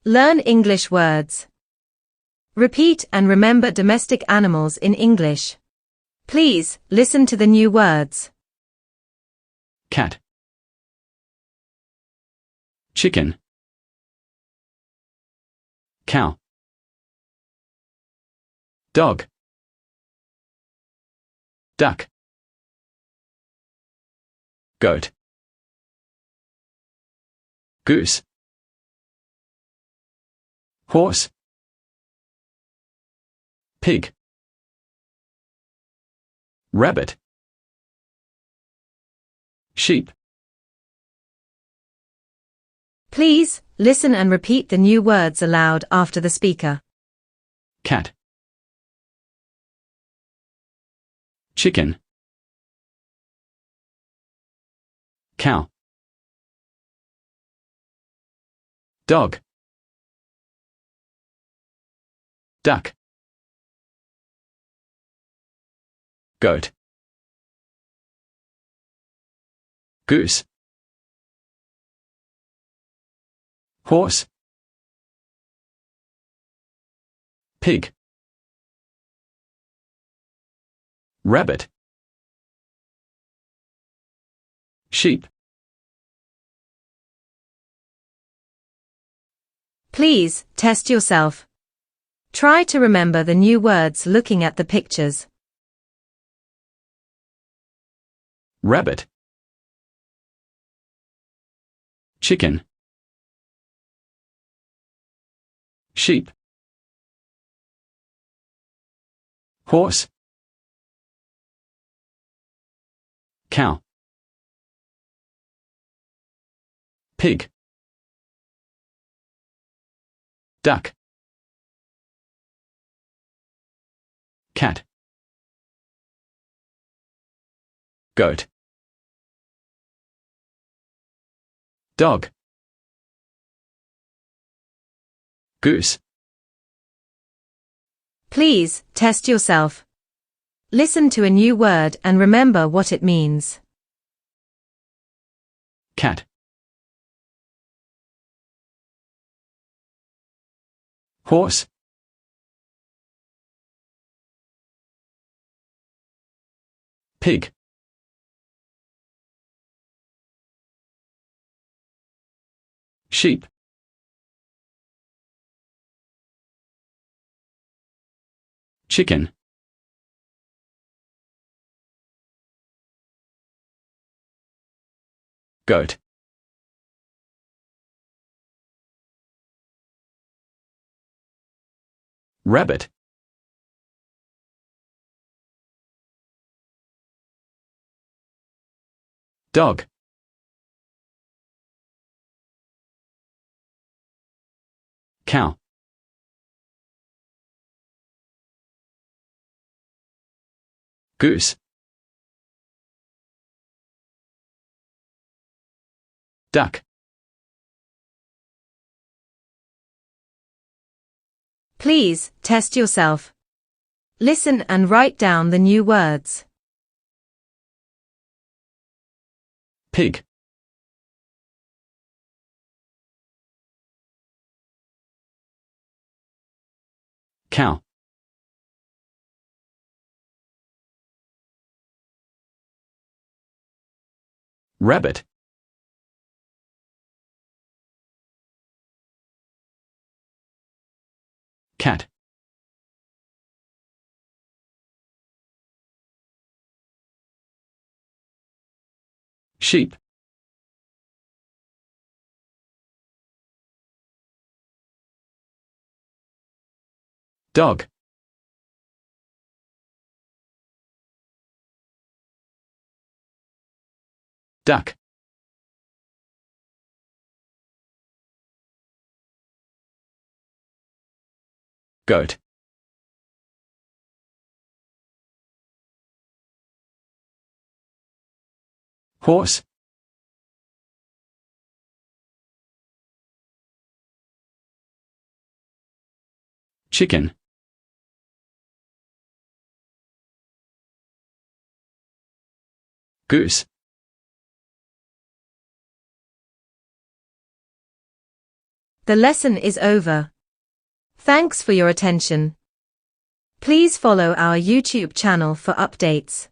Learn English words. Repeat and remember domestic animals in English. Please, listen to the new words. Cat, chicken, cow, dog, duck, goat, goose, horse, pig, rabbit, sheep. Please, listen and repeat the new words aloud after the speaker. Cat, chicken, cow, dog, duck, goat, goose, horse, pig, rabbit, sheep. Please, test yourself. Try to remember the new words looking at the pictures. Rabbit, chicken, sheep, horse, cow, pig, duck, cat, goat, dog, goose. Please, test yourself. Listen to a new word and remember what it means. Cat, horse, pig, sheep, chicken, goat, rabbit, dog, cow, goose, duck. Please, test yourself. Listen and write down the new words. Pig, cow, rabbit, cat, sheep, dog, duck, goat, horse, chicken, goose, The lesson is over. Thanks for your attention. Please follow our YouTube channel for updates.